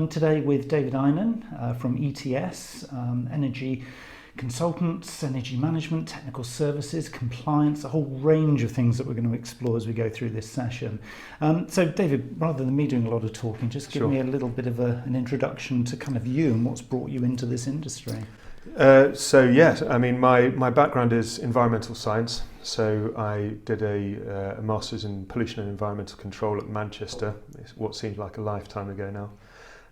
Today with David Eynon from ETS, energy consultants, energy management, technical services, compliance, a whole range of things that we're going to explore as we go through this session. So David, rather than me doing a lot of talking, just give me a little bit of an introduction to kind of you and what's brought you into this industry. My background is environmental science. So I did a master's in pollution and environmental control at Manchester. It's what seems like a lifetime ago now.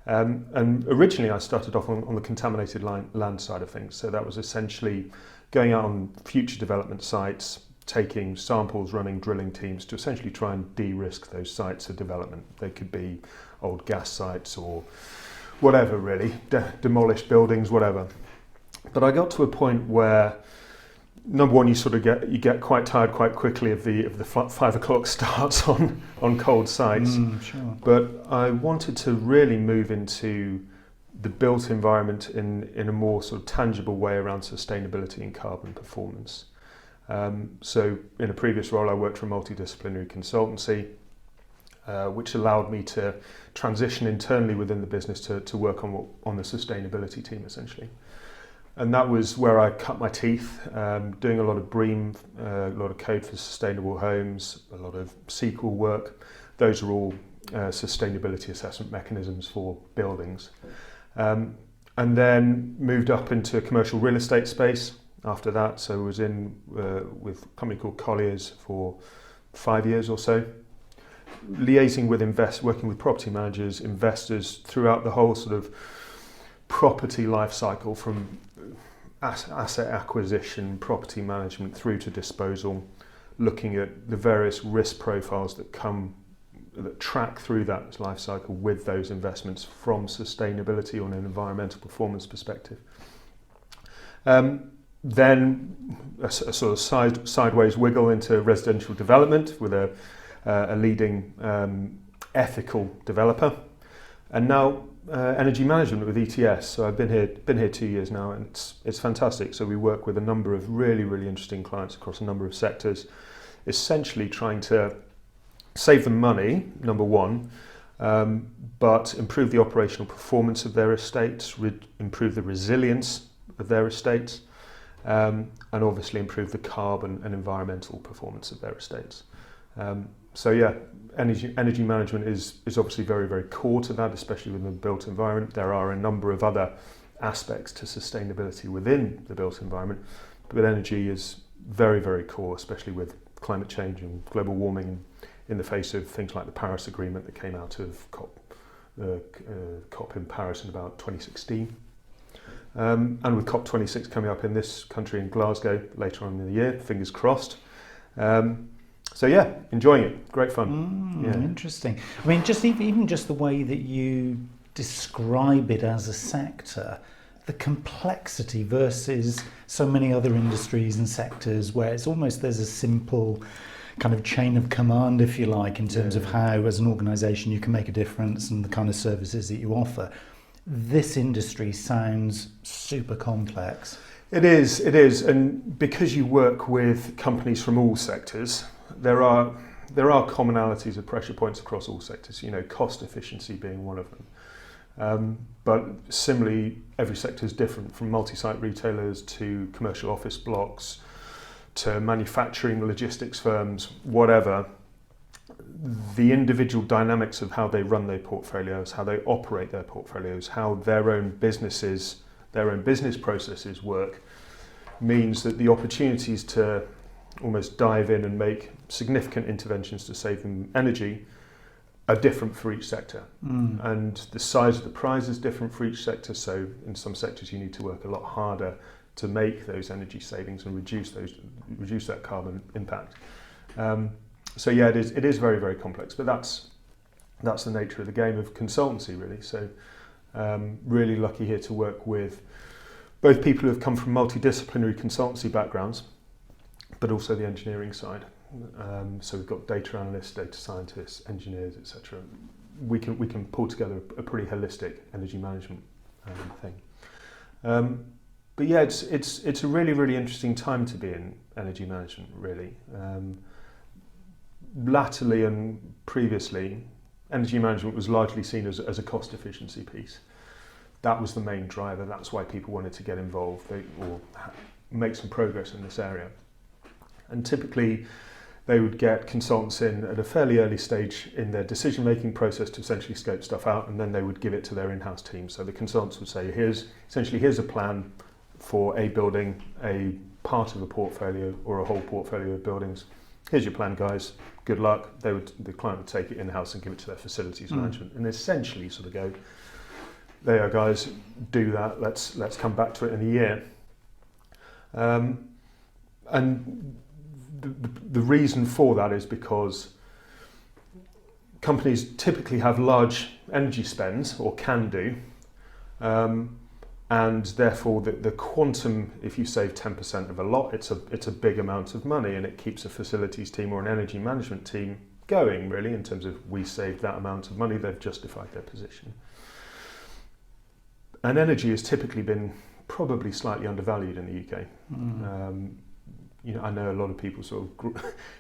And originally I started off on the contaminated land side of things. So that was essentially going out on future development sites, taking samples, running drilling teams to essentially try and de-risk those sites of development. They could be old gas sites or whatever really, demolished buildings, whatever. But I got to a point where, number one, you get quite tired quite quickly of the 5 o'clock starts on cold sites. Sure. But I wanted to really move into the built environment in a more sort of tangible way around sustainability and carbon performance. So in a previous role, I worked for a multidisciplinary consultancy, which allowed me to transition internally within the business to work on the sustainability team essentially. And that was where I cut my teeth, doing a lot of BREEAM, a lot of code for sustainable homes, a lot of SQL work. Those are all sustainability assessment mechanisms for buildings. And then moved up into commercial real estate space after that. So I was in with a company called Colliers for 5 years or so, liaising with working with property managers, investors throughout the whole sort of property life cycle, from asset acquisition, property management through to disposal, looking at the various risk profiles that track through that life cycle with those investments from sustainability or an environmental performance perspective. Then a sort of sideways wiggle into residential development with a leading ethical developer, and now energy management with ETS. So I've been here 2 years now, and it's fantastic. So we work with a number of really interesting clients across a number of sectors, essentially trying to save them money, number one, but improve the operational performance of their estates, improve the resilience of their estates, and obviously improve the carbon and environmental performance of their estates. Energy management is obviously very core to that, especially within the built environment. There are a number of other aspects to sustainability within the built environment, but energy is very core, especially with climate change and global warming in the face of things like the Paris Agreement that came out of COP in Paris in about 2016. And with COP26 coming up in this country in Glasgow later on in the year, fingers crossed. Enjoying it. Great fun. Interesting. I mean, even just the way that you describe it as a sector, the complexity versus so many other industries and sectors where it's almost there's a simple kind of chain of command, if you like, in terms of how, as an organisation, you can make a difference and the kind of services that you offer. This industry sounds super complex. It is, and because you work with companies from all sectors, there are commonalities of pressure points across all sectors, cost efficiency being one of them. But similarly, every sector is different, from multi-site retailers to commercial office blocks to manufacturing, logistics firms, whatever. The individual dynamics of how they run their portfolios, how they operate their portfolios, how their own business processes work, means that the opportunities to almost dive in and make significant interventions to save them energy are different for each sector. And the size of the prize is different for each sector. So in some sectors you need to work a lot harder to make those energy savings and reduce that carbon impact. It is very complex, but that's the nature of the game of consultancy, really. So really lucky here to work with both people who have come from multidisciplinary consultancy backgrounds, but also the engineering side. So we've got data analysts, data scientists, engineers, etc. We can pull together a pretty holistic energy management thing. It's a really interesting time to be in energy management, really. Latterly and previously, energy management was largely seen as a cost efficiency piece. That was the main driver. That's why people wanted to get involved or make some progress in this area. And typically, they would get consultants in at a fairly early stage in their decision-making process to essentially scope stuff out, and then they would give it to their in-house team. So the consultants would say, here's a plan for a building, a part of a portfolio or a whole portfolio of buildings. Here's your plan, guys. Good luck. The client would take it in-house and give it to their facilities management, and essentially sort of go, there you go, guys, do that. Let's come back to it in a year. And the reason for that is because companies typically have large energy spends, or can do, and therefore the quantum, if you save 10% of a lot, it's a big amount of money, and it keeps a facilities team or an energy management team going, really, in terms of we saved that amount of money, they've justified their position. And energy has typically been probably slightly undervalued in the UK. I know a lot of people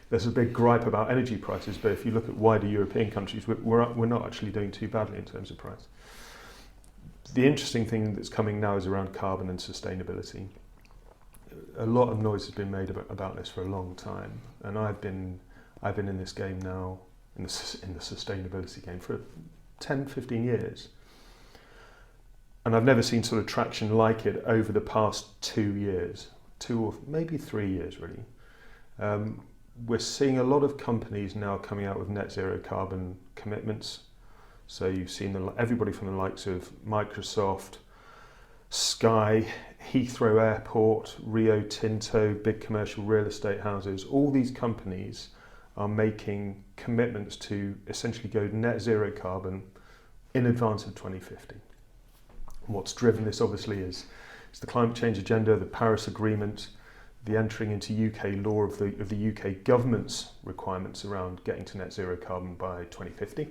there's a big gripe about energy prices, but if you look at wider European countries, we're not actually doing too badly in terms of price. The interesting thing that's coming now is around carbon and sustainability. A lot of noise has been made about this for a long time, and I've been in this game now, in the sustainability game, for 10, 15 years. And I've never seen sort of traction like it over the past 2 years. 2 or maybe 3 years, really. We're seeing a lot of companies now coming out with net zero carbon commitments. So you've seen everybody from the likes of Microsoft, Sky, Heathrow Airport, Rio Tinto, big commercial real estate houses. All these companies are making commitments to essentially go net zero carbon in advance of 2050. What's driven this, obviously, is the climate change agenda, the Paris Agreement, the entering into UK law of the UK government's requirements around getting to net zero carbon by 2050.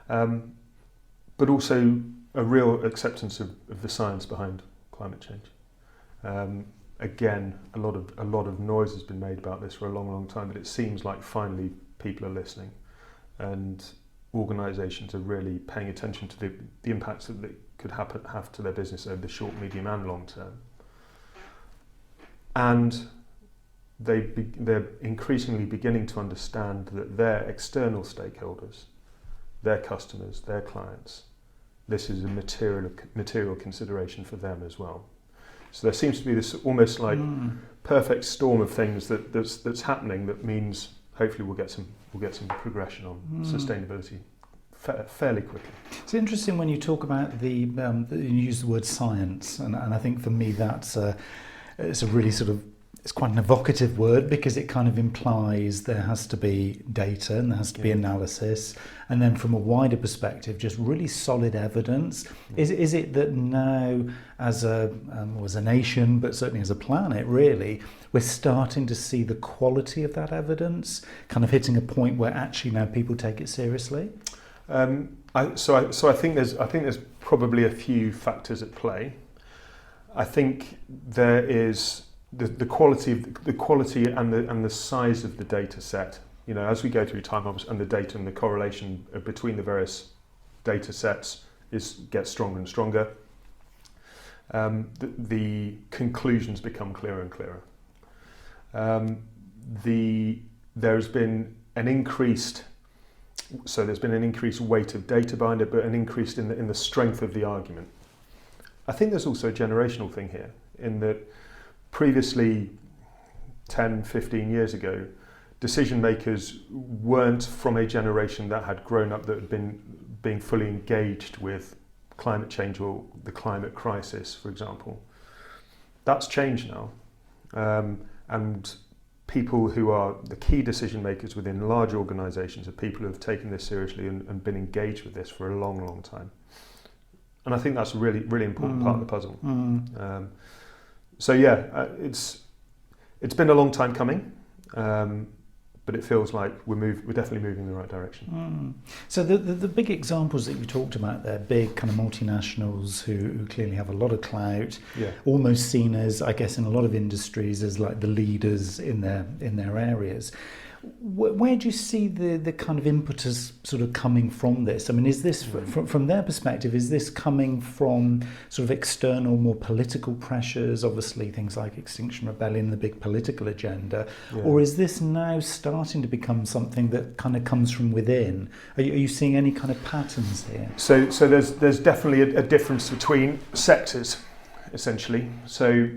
But also a real acceptance of the science behind climate change. Again, a lot of noise has been made about this for a long, long time, but it seems like finally people are listening, and organisations are really paying attention to the impacts that they could have to their business over the short, medium and long term. And they're increasingly beginning to understand that their external stakeholders, their customers, their clients, this is a material consideration for them as well. So there seems to be this almost like perfect storm of things that's happening, that means hopefully we'll get some progression on sustainability fairly quickly. It's interesting when you talk about you use the word science, and I think for me it's a really it's quite an evocative word, because it kind of implies there has to be data and there has to be analysis, and then from a wider perspective, just really solid evidence. Is it that now, as a nation, but certainly as a planet, really, we're starting to see the quality of that evidence kind of hitting a point where actually now people take it seriously? I think there's probably a few factors at play. I think there is the quality and the size of the data set. You know, as we go through time, and the data and the correlation between the various data sets gets stronger and stronger. The conclusions become clearer and clearer. There's been an increased weight of data behind it, but an increase in the strength of the argument. I think there's also a generational thing here, in that previously, 10, 15 years ago, decision makers weren't from a generation that had grown up, that had been being fully engaged with climate change or the climate crisis, for example. That's changed now. And people who are the key decision makers within large organisations are people who have taken this seriously and been engaged with this for a long, long time. And I think that's a really, really important part of the puzzle. It's been a long time coming, but it feels like we're definitely moving in the right direction. So the big examples that you talked about there, big kind of multinationals who clearly have a lot of clout, almost seen as, I guess, in a lot of industries as like the leaders in their areas. Where do you see the kind of impetus sort of coming from this? I mean, is this, from their perspective, is this coming from sort of external, more political pressures, obviously things like Extinction Rebellion, the big political agenda, or is this now starting to become something that kind of comes from within? Are you seeing any kind of patterns here? So there's definitely a difference between sectors, essentially. So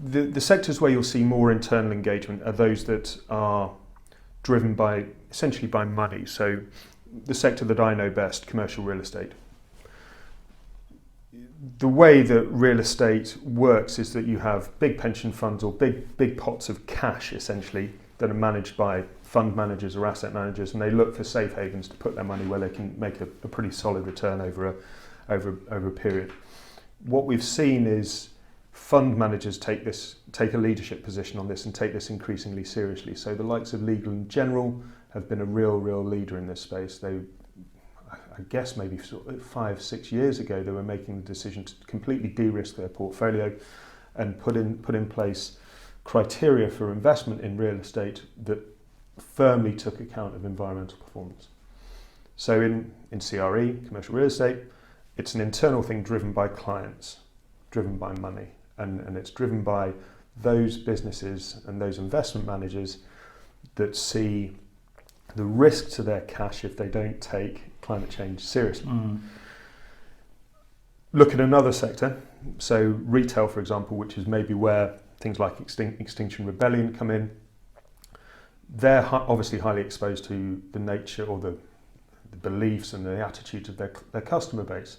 the sectors where you'll see more internal engagement are those that are driven essentially by money. So the sector that I know best, commercial real estate. The way that real estate works is that you have big pension funds or big pots of cash, essentially, that are managed by fund managers or asset managers, and they look for safe havens to put their money where they can make a pretty solid return over a period. What we've seen is fund managers take a leadership position on this and take this increasingly seriously. So the likes of Legal & General have been a real leader in this space. I guess maybe 5-6 years ago, they were making the decision to completely de-risk their portfolio and put in place criteria for investment in real estate that firmly took account of environmental performance. So in CRE, commercial real estate, it's an internal thing driven by clients, driven by money. And it's driven by those businesses and those investment managers that see the risk to their cash if they don't take climate change seriously. Look at another sector, so retail, for example, which is maybe where things like Extinction Rebellion come in. They're obviously highly exposed to the nature or the beliefs and the attitudes of their customer base.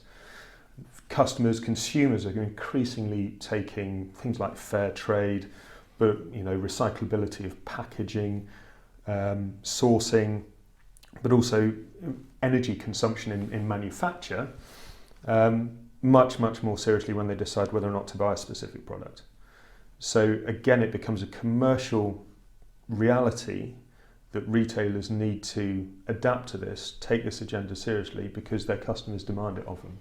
Customers, consumers are increasingly taking things like fair trade, but recyclability of packaging, sourcing, but also energy consumption in manufacture, much more seriously when they decide whether or not to buy a specific product. So again, it becomes a commercial reality that retailers need to adapt to this, take this agenda seriously because their customers demand it of them.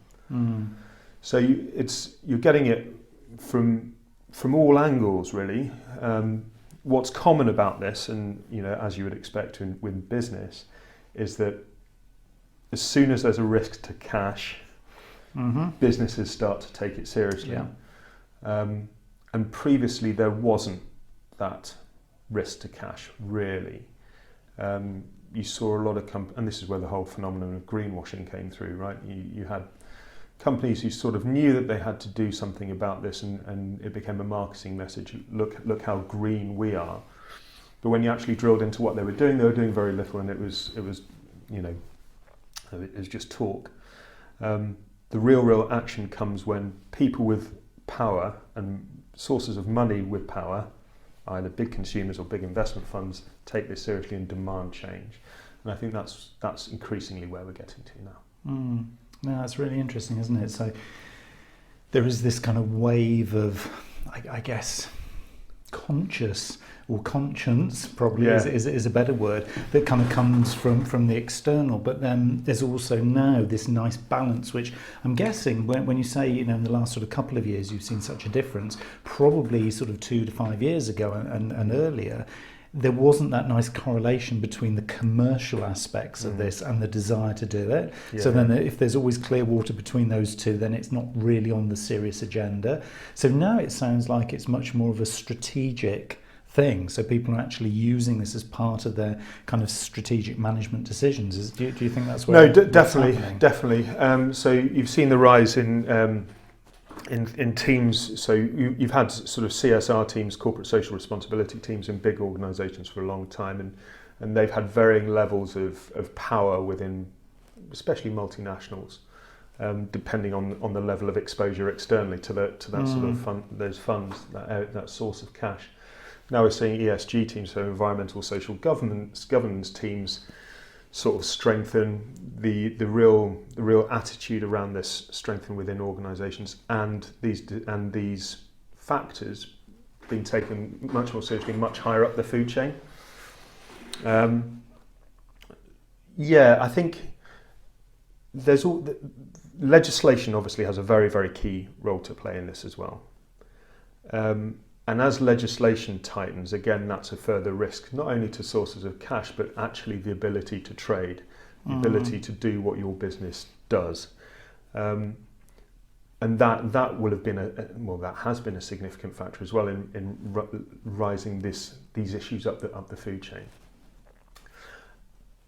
So you're getting it from all angles, really. What's common about this, and as you would expect with business, is that as soon as there's a risk to cash, businesses start to take it seriously. And previously there wasn't that risk to cash, really. You saw a lot of and this is where the whole phenomenon of greenwashing came through, right? You had companies who sort of knew that they had to do something about this, and it became a marketing message. Look how green we are. But when you actually drilled into what they were doing very little, and it was just talk. The real action comes when people with power and sources of money with power, either big consumers or big investment funds, take this seriously and demand change. And I think that's increasingly where we're getting to now. No, that's really interesting, isn't it? So there is this kind of wave of, I guess, conscious or conscience probably is a better word, that kind of comes from the external. But then there's also now this nice balance, which I'm guessing when you say, in the last sort of couple of years you've seen such a difference, probably sort of 2 to 5 years ago and earlier, there wasn't that nice correlation between the commercial aspects of this and the desire to do it. So then if there's always clear water between those two, then it's not really on the serious agenda. So now it sounds like it's much more of a strategic thing. So people are actually using this as part of their kind of strategic management decisions. Do you think that's where? No, definitely. So you've seen the rise in teams. So you've had sort of CSR teams, corporate social responsibility teams, in big organisations for a long time, and they've had varying levels of power within, especially multinationals, depending on the level of exposure externally to that sort of those funds, that source of cash. Now we're seeing ESG teams, so environmental social governance teams, sort of strengthen the real attitude around this, strengthen within organisations, and these factors being taken much more seriously, much higher up the food chain. I think there's legislation obviously has a very key role to play in this as well. And as legislation tightens, again, that's a further risk, not only to sources of cash, but actually the ability to trade, the ability to do what your business does. And that will have been that has been a significant factor as well in rising these issues up the food chain,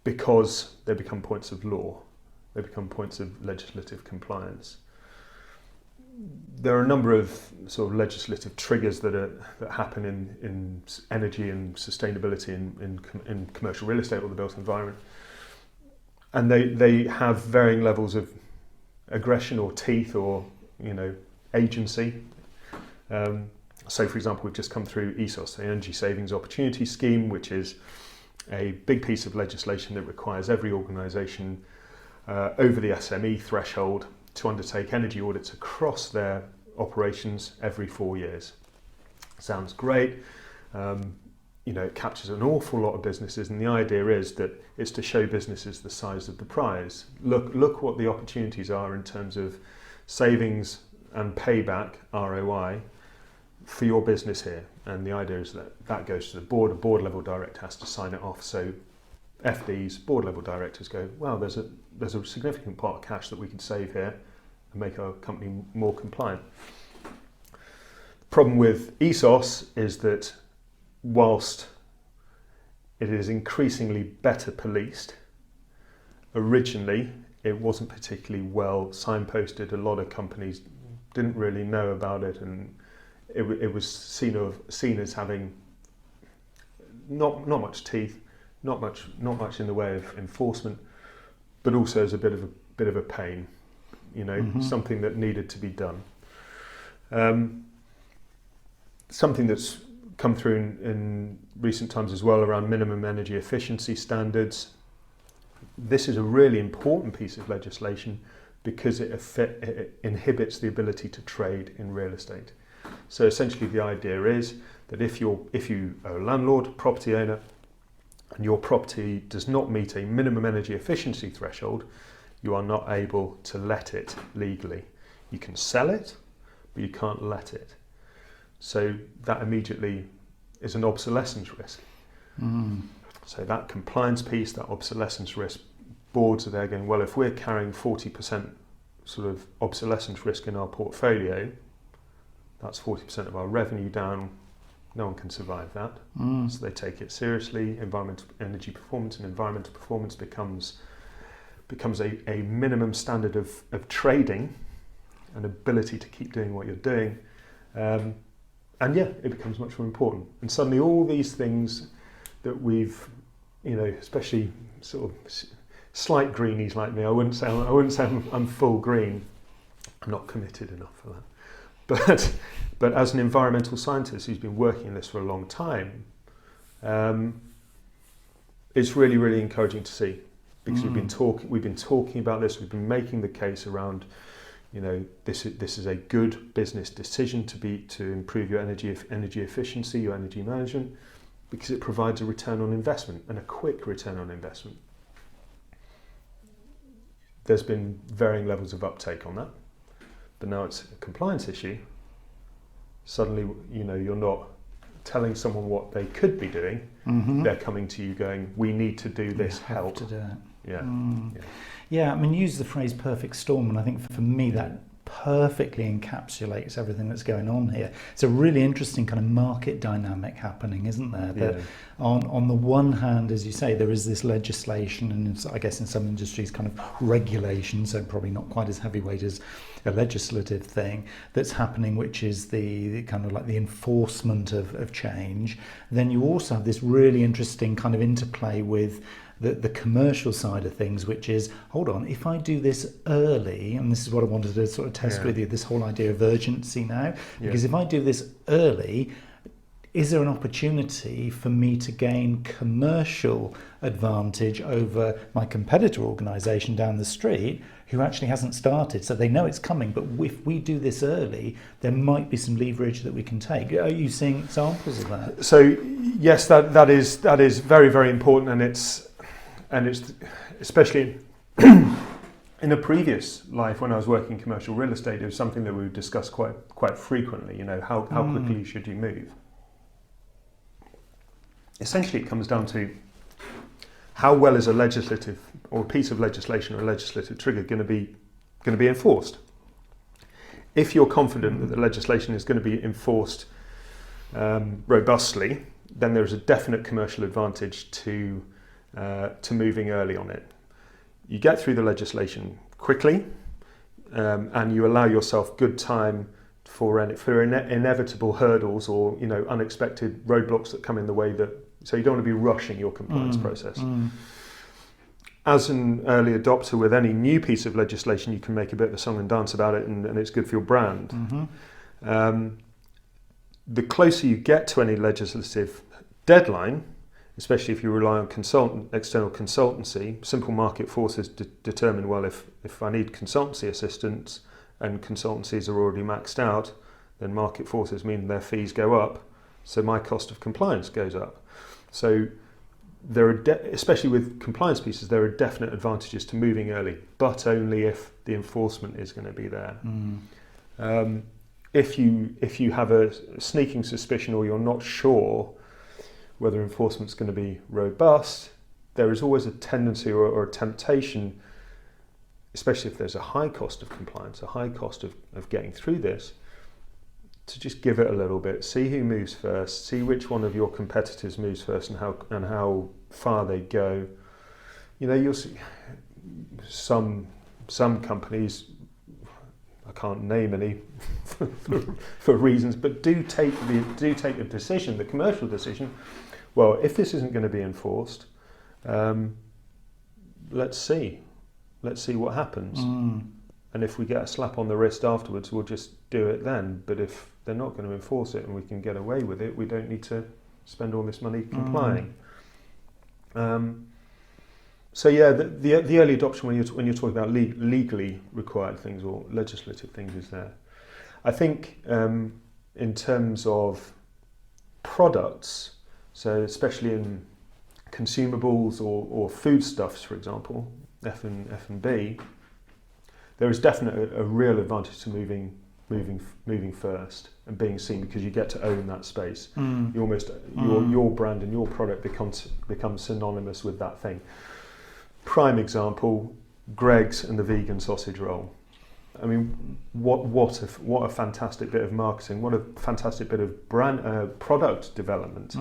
because they become points of law, they become points of legislative compliance. There are a number of sort of legislative triggers that happen in energy and sustainability in commercial real estate or the built environment, and they have varying levels of aggression or teeth or agency. So, for example, we've just come through ESOS, the Energy Savings Opportunity Scheme, which is a big piece of legislation that requires every organisation over the SME threshold to undertake energy audits across their operations every 4 years. Sounds great. It captures an awful lot of businesses, and the idea is that it's to show businesses the size of the prize. Look what the opportunities are in terms of savings and payback, ROI, for your business here. And the idea is that goes to the board. A board level director has to sign it off. So FDs, board level directors go, well, there's a significant part of cash that we can save here and make our company more compliant. The problem with ESOS is that whilst it is increasingly better policed, originally it wasn't particularly well signposted. A lot of companies didn't really know about it, and it was seen as having not much teeth, not much in the way of enforcement, but also as a bit of a pain, something that needed to be done. Something that's come through in recent times as well around minimum energy efficiency standards. This is a really important piece of legislation because it inhibits the ability to trade in real estate. So essentially the idea is that if you are a landlord, property owner, and your property does not meet a minimum energy efficiency threshold, you are not able to let it legally. You can sell it, but you can't let it. So that immediately is an obsolescence risk. So that compliance piece, that obsolescence risk, boards are there going, well, if we're carrying 40% sort of obsolescence risk in our portfolio, that's 40% of our revenue down. No one can survive that. So they take it seriously. Energy performance and environmental performance becomes a minimum standard of trading, an ability to keep doing what you're doing. It becomes much more important. And suddenly all these things that we've, especially sort of slight greenies like me, I wouldn't say I'm full green. I'm not committed enough for that. But as an environmental scientist who's been working in this for a long time, it's really, really encouraging to see, because we've been talking about this. We've been making the case around, this is a good business decision to improve your energy efficiency, your energy management, because it provides a return on investment, and a quick return on investment. There's been varying levels of uptake on that, but now it's a compliance issue. Suddenly, you're not telling someone what they could be doing. They're coming to you going, we need to do this, help. To do it. Yeah. I mean, you use the phrase perfect storm, and I think for me that perfectly encapsulates everything that's going on here. It's a really interesting kind of market dynamic happening, isn't there? That on the one hand, as you say, there is this legislation, and I guess in some industries kind of regulation, so probably not quite as heavyweight as a legislative thing that's happening, which is the kind of like the enforcement of change. Then you also have this really interesting kind of interplay with the commercial side of things, which is, hold on, if I do this early, and this is what I wanted to sort of test with you, this whole idea of urgency now, because if I do this early, is there an opportunity for me to gain commercial advantage over my competitor organisation down the street who actually hasn't started? So they know it's coming, but if we do this early, there might be some leverage that we can take. Are you seeing examples of that? So yes, that is very, very important, and it's especially In a previous life, when I was working in commercial real estate, it was something that we would discuss quite frequently. How quickly should you move? Essentially, it comes down to how well is a legislative or a piece of legislation or a legislative trigger going to be enforced. If you're confident that the legislation is going to be enforced robustly, then there's a definite commercial advantage to moving early on it. You get through the legislation quickly, and you allow yourself good time for inevitable hurdles or unexpected roadblocks that come in the way. So you don't want to be rushing your compliance process. As an early adopter with any new piece of legislation, you can make a bit of a song and dance about it, and it's good for your brand. The closer you get to any legislative deadline, especially if you rely on external consultancy, simple market forces determine, well, if I need consultancy assistance and consultancies are already maxed out, then market forces mean their fees go up, so my cost of compliance goes up. So there are, especially with compliance pieces, there are definite advantages to moving early, but only if the enforcement is going to be there. If you have a sneaking suspicion or you're not sure whether enforcement's going to be robust, there is always a tendency or a temptation, especially if there's a high cost of compliance, a high cost of getting through this, to just give it a little bit, see who moves first, see which one of your competitors moves first and how far they go. You'll see some companies, I can't name any for reasons, but do take the decision, the commercial decision. Well, if this isn't going to be enforced, let's see what happens. And if we get a slap on the wrist afterwards, we'll just do it then. But if they're not going to enforce it and we can get away with it, we don't need to spend all this money complying. So yeah, the early adoption when you're talking about legally required things or legislative things is there. I think in terms of products, so especially in consumables or foodstuffs, for example, F&B, there is definitely a real advantage to moving first and being seen, because you get to own that space. You almost your brand and your product becomes synonymous with that thing. Prime example, Greggs and the vegan sausage roll. I mean, what a fantastic bit of marketing! What a fantastic bit of brand product development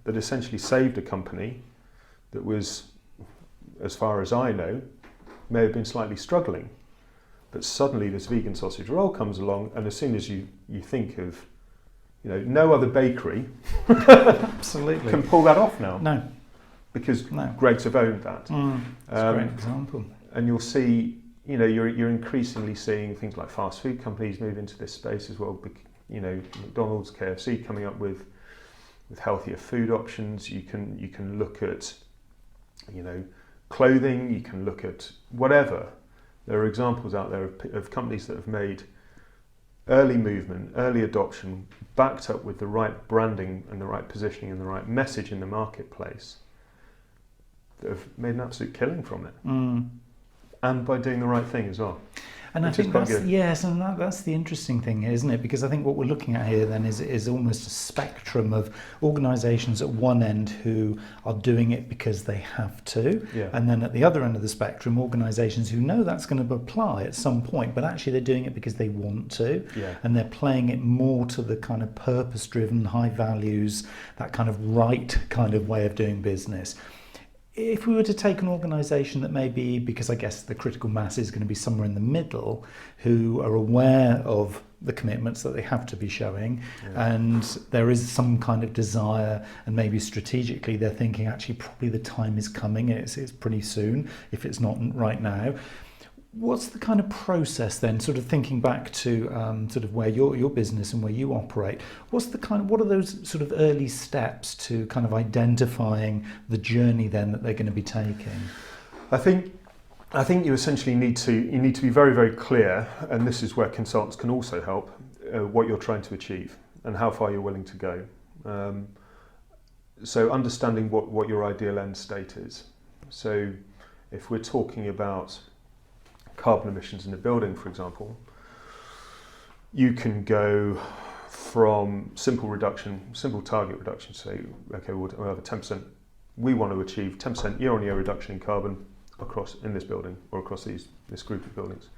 that essentially saved a company that was, as far as I know, may have been slightly struggling. But suddenly this vegan sausage roll comes along, and as soon as you think of, no other bakery absolutely can pull that off now. No. Because Greggs have owned that. That's a great example. And you'll see, you're increasingly seeing things like fast food companies move into this space as well. McDonald's, KFC coming up with healthier food options. You can look at, clothing. You can look at whatever. There are examples out there of companies that have made early movement, early adoption, backed up with the right branding and the right positioning and the right message in the marketplace, that have made an absolute killing from it, and by doing the right thing as well. And I think that's the interesting thing, isn't it? Because I think what we're looking at here then is almost a spectrum of organisations at one end who are doing it because they have to, and then at the other end of the spectrum, organisations who know that's going to apply at some point, but actually they're doing it because they want to, and they're playing it more to the kind of purpose-driven, high values, that kind of right kind of way of doing business. If we were to take an organisation that maybe, because I guess the critical mass is going to be somewhere in the middle, who are aware of the commitments that they have to be showing, and there is some kind of desire, and maybe strategically they're thinking actually probably the time is coming, it's pretty soon, if it's not right now. What's the kind of process then, sort of thinking back to sort of where your business and where you operate, what are those sort of early steps to kind of identifying the journey then that they're going to be taking? I think you essentially need to be very, very clear, and this is where consultants can also help, what you're trying to achieve and how far you're willing to go. So understanding what your ideal end state is. So if we're talking about carbon emissions in a building, for example, you can go from simple target reduction, say, okay, we'll have a 10%, we want to achieve 10% year-on-year reduction in carbon in this building or across this group of buildings.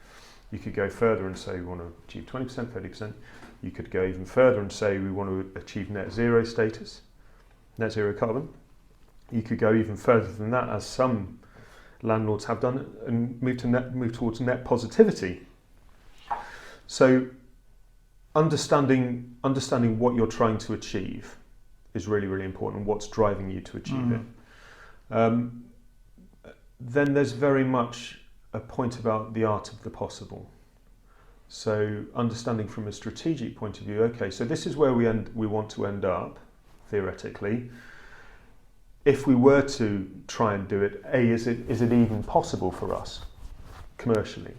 You could go further and say we want to achieve 20%, 30%. You could go even further and say we want to achieve net zero status, net zero carbon. You could go even further than that, as some landlords have done, and move towards net positivity. So understanding what you're trying to achieve is really, really important, and what's driving you to achieve it. Then there's very much a point about the art of the possible. So understanding from a strategic point of view, okay, so this is where we want to end up, theoretically. If we were to try and do it, is it even possible for us commercially?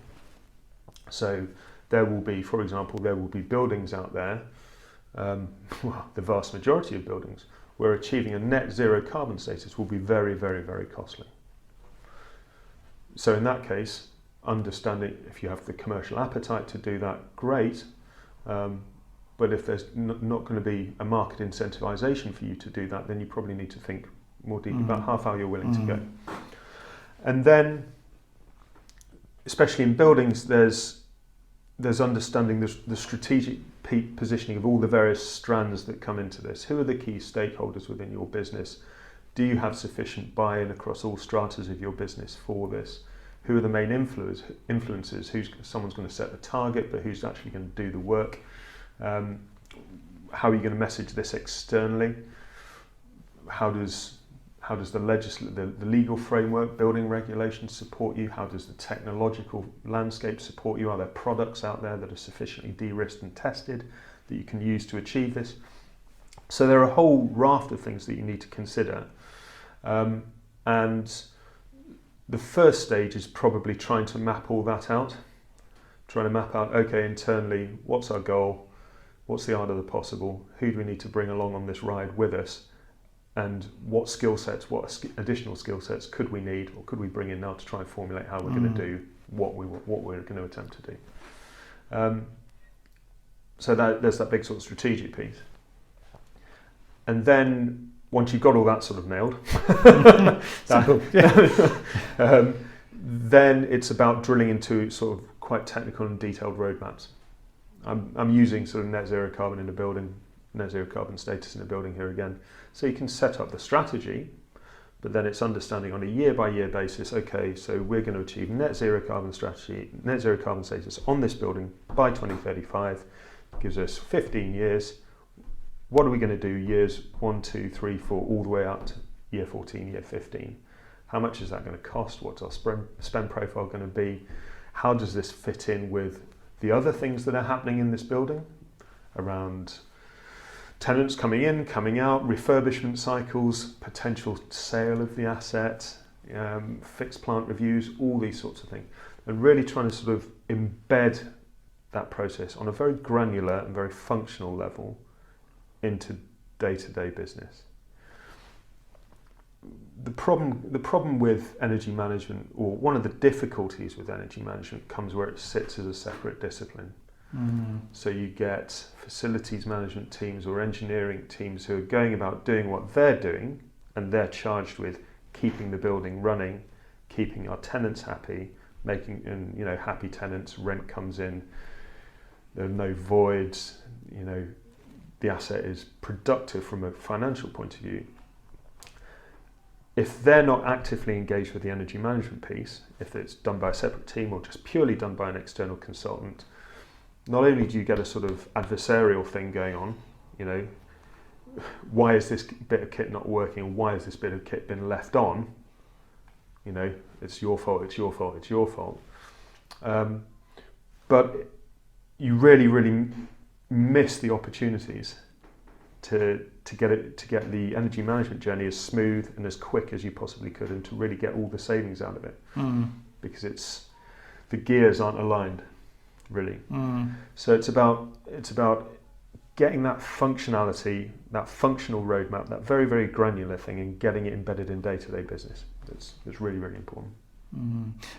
So there will be, for example, buildings out there, the vast majority of buildings, where achieving a net zero carbon status will be very, very, very costly. So in that case, understanding if you have the commercial appetite to do that, great. But if there's not going to be a market incentivization for you to do that, then you probably need to think more deeply about how far you're willing to go. And then, especially in buildings, there's understanding the strategic positioning of all the various strands that come into this. Who are the key stakeholders within your business? Do you have sufficient buy-in across all stratas of your business for this? Who are the main influencers? Someone's going to set the target, but who's actually going to do the work? How are you going to message this externally? How does the legal framework, building regulations support you? How does the technological landscape support you? Are there products out there that are sufficiently de-risked and tested that you can use to achieve this? So there are a whole raft of things that you need to consider. And the first stage is probably trying to map all that out. Trying to map out, okay, internally, what's our goal? What's the art of the possible? Who do we need to bring along on this ride with us? And what skill sets, what additional skill sets could we need, or could we bring in now to try and formulate how we're going to do what we're going to attempt to do? So there's that big sort of strategic piece. And then once you've got all that sort of nailed, then it's about drilling into sort of quite technical and detailed roadmaps. I'm using sort of net zero carbon in a building, net zero carbon status in a building here again. So you can set up the strategy, but then it's understanding on a year-by-year basis, okay, so we're going to achieve net zero carbon strategy, net zero carbon status on this building by 2035. It gives us 15 years. What are we going to do years 1, 2, 3, 4, all the way up to year 14, year 15? How much is that going to cost? What's our spend profile going to be? How does this fit in with the other things that are happening in this building around tenants coming in, coming out, refurbishment cycles, potential sale of the asset, fixed plant reviews, all these sorts of things. And really trying to sort of embed that process on a very granular and very functional level into day-to-day business. The problem with energy management, or one of the difficulties with energy management, comes where it sits as a separate discipline. So you get facilities management teams or engineering teams who are going about doing what they're doing, and they're charged with keeping the building running, keeping our tenants happy, making happy tenants, rent comes in, there are no voids, the asset is productive from a financial point of view. If they're not actively engaged with the energy management piece, if it's done by a separate team or just purely done by an external consultant, not only do you get a sort of adversarial thing going on, why is this bit of kit not working, and why has this bit of kit been left on? It's your fault, it's your fault, it's your fault. But you really, really miss the opportunities to get the energy management journey as smooth and as quick as you possibly could, and to really get all the savings out of it, because the gears aren't aligned, really. So it's about getting that functionality, that functional roadmap, that very, very granular thing, and getting it embedded in day-to-day business. That's really, really important.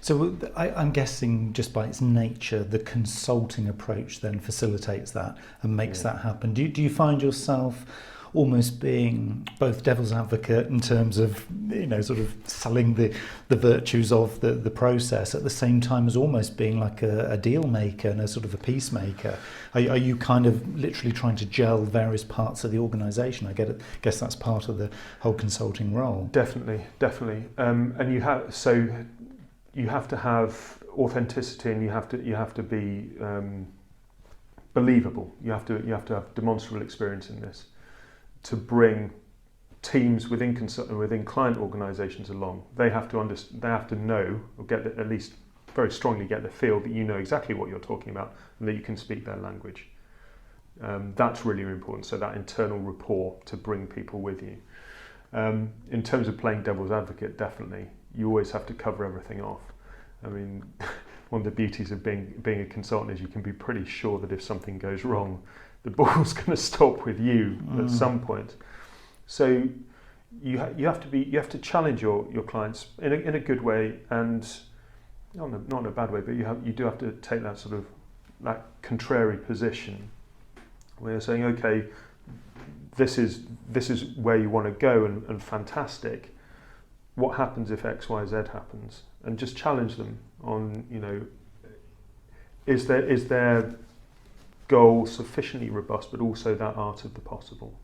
So I'm guessing just by its nature, the consulting approach then facilitates that and makes that happen. Do you find yourself almost being both devil's advocate in terms of, sort of selling the virtues of the process at the same time as almost being like a deal maker and a sort of a peacemaker? Are you kind of literally trying to gel various parts of the organisation? I guess that's part of the whole consulting role. Definitely. And you have to have authenticity, and you have to be believable. You have to have demonstrable experience in this to bring teams within client organisations along. They have to know, or at least very strongly get the feel that you know exactly what you're talking about and that you can speak their language. That's really important. So that internal rapport to bring people with you. In terms of playing devil's advocate, definitely, you always have to cover everything off. I mean, one of the beauties of being a consultant is you can be pretty sure that if something goes wrong, the ball's going to stop with you at some point. So you have to challenge your clients in a good way, and not in a bad way, but you do have to take that sort of that contrary position where you're saying, okay, this is where you want to go, and fantastic. What happens if X, Y, Z happens? And just challenge them on, is their goal sufficiently robust, but also that art of the possible.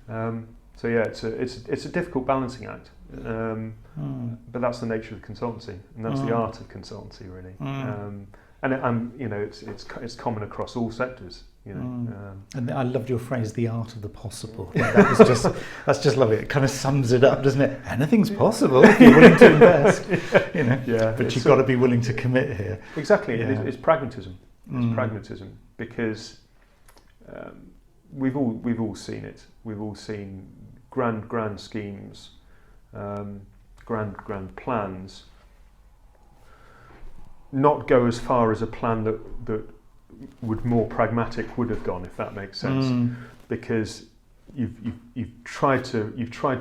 So yeah, it's a difficult balancing act, but that's the nature of consultancy, and that's the art of consultancy, really. It's common across all sectors. And I loved your phrase, the art of the possible. That's just lovely. It kind of sums it up, doesn't it? Anything's possible if you're willing to invest. But you've got to be willing to commit here. Exactly. Yeah. It's pragmatism. It's pragmatism, because we've all seen it. We've all seen grand schemes, grand plans not go as far as a plan that would have gone, if that makes sense, because you've tried to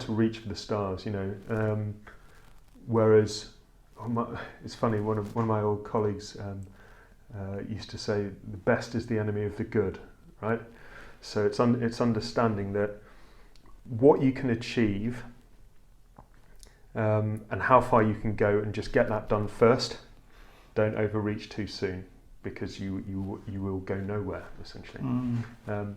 reach for the stars, whereas it's funny, one of my old colleagues used to say the best is the enemy of the good, right? So it's understanding that what you can achieve and how far you can go, and just get that done first. Don't overreach too soon, because you will go nowhere, essentially. Trying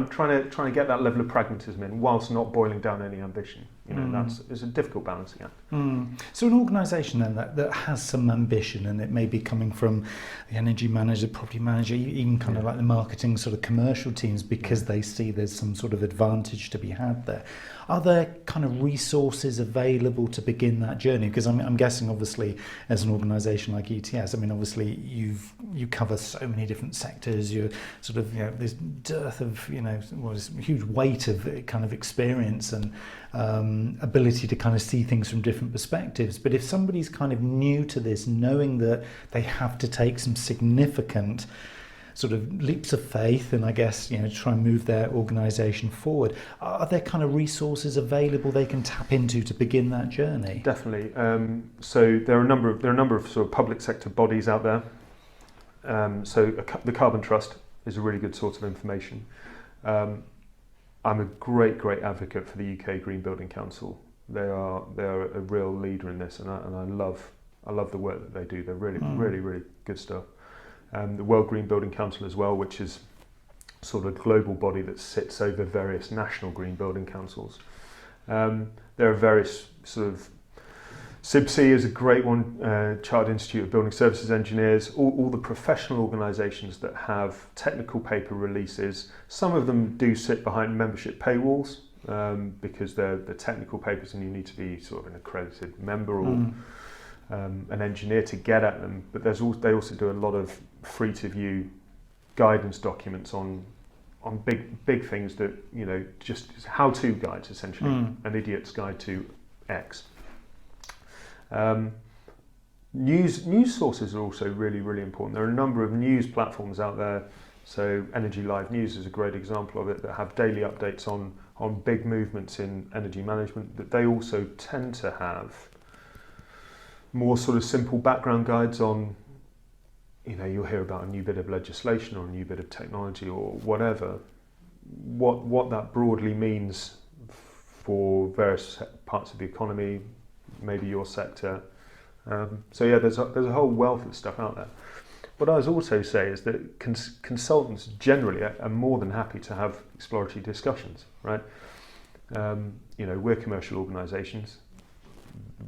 to get that level of pragmatism in, whilst not boiling down any ambition. It's a difficult balancing act. So an organisation then that has some ambition, and it may be coming from the energy manager, property manager, even kind of like the marketing sort of commercial teams, because they see there's some sort of advantage to be had there. Are there kind of resources available to begin that journey? Because I'm guessing, obviously, as an organisation like ETS, obviously you cover so many different sectors. You're sort of, this dearth of, this huge weight of kind of experience and ability to kind of see things from different perspectives. But if somebody's kind of new to this, knowing that they have to take some significant sort of leaps of faith, and I guess to try and move their organisation forward, are there kind of resources available they can tap into to begin that journey? Definitely. So there are a number of sort of public sector bodies out there. The Carbon Trust is a really good source of information. I'm a great advocate for the UK Green Building Council. They are a real leader in this, and I love the work that they do. They're really good stuff. The World Green Building Council as well, which is sort of a global body that sits over various national green building councils. There are various sort of, CIBC is a great one, Chartered Institute of Building Services Engineers, all the professional organisations that have technical paper releases. Some of them do sit behind membership paywalls, because they're technical papers and you need to be sort of an accredited member or an engineer to get at them. But they also do a lot of free to view guidance documents on big things that, just how-to guides, essentially, an idiot's guide to X. News sources are also really important. There are a number of news platforms out there. So Energy Live News is a great example of it, that have daily updates on big movements in energy management. That they also tend to have more sort of simple background guides on, you'll hear about a new bit of legislation or a new bit of technology or whatever, what that broadly means for various parts of the economy, maybe your sector. So yeah, there's a whole wealth of stuff out there. What I would also say is that consultants generally are more than happy to have exploratory discussions, right? We're commercial organisations.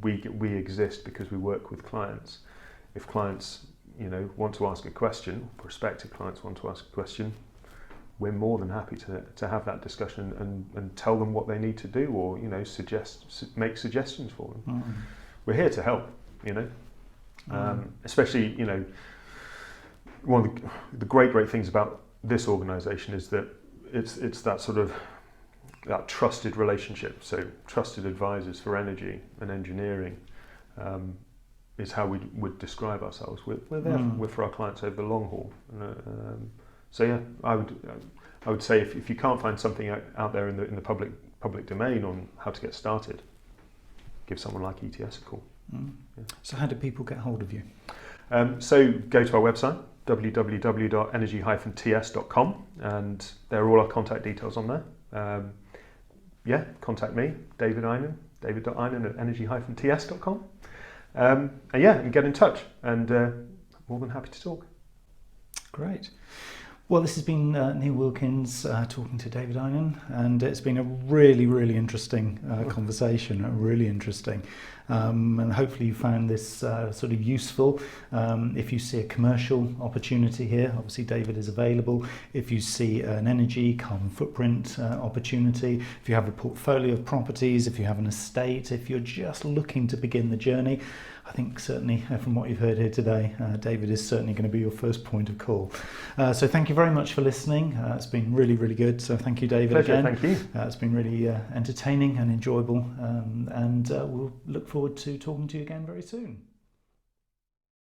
We exist because we work with clients. If clients, want to ask a question, prospective clients want to ask a question, we're more than happy to have that discussion and tell them what they need to do, or make suggestions for them. We're here to help, especially one of the great things about this organisation is that it's that sort of that trusted relationship. So trusted advisors for energy and engineering is how we would describe ourselves. We're there we're for our clients over the long haul. So yeah, I would say if you can't find something out there in the public domain on how to get started, give someone like ETS a call. Yeah. So how do people get hold of you? So go to our website, www.energy-ts.com, and there are all our contact details on there. Contact me, David Eynon, david.eynon@energy-ts.com. And get in touch, and more than happy to talk. Great. Well, this has been Neil Wilkins talking to David Eynon, and it's been a really, really interesting conversation, really interesting. And hopefully you found this sort of useful. If you see a commercial opportunity here, obviously David is available. If you see an energy carbon footprint opportunity, if you have a portfolio of properties, if you have an estate, if you're just looking to begin the journey, I think certainly from what you've heard here today, David is certainly going to be your first point of call. So thank you very much for listening. It's been really, really good. So thank you, David. Pleasure, again. thank you. It's been really entertaining and enjoyable, and we'll look forward to talking to you again very soon.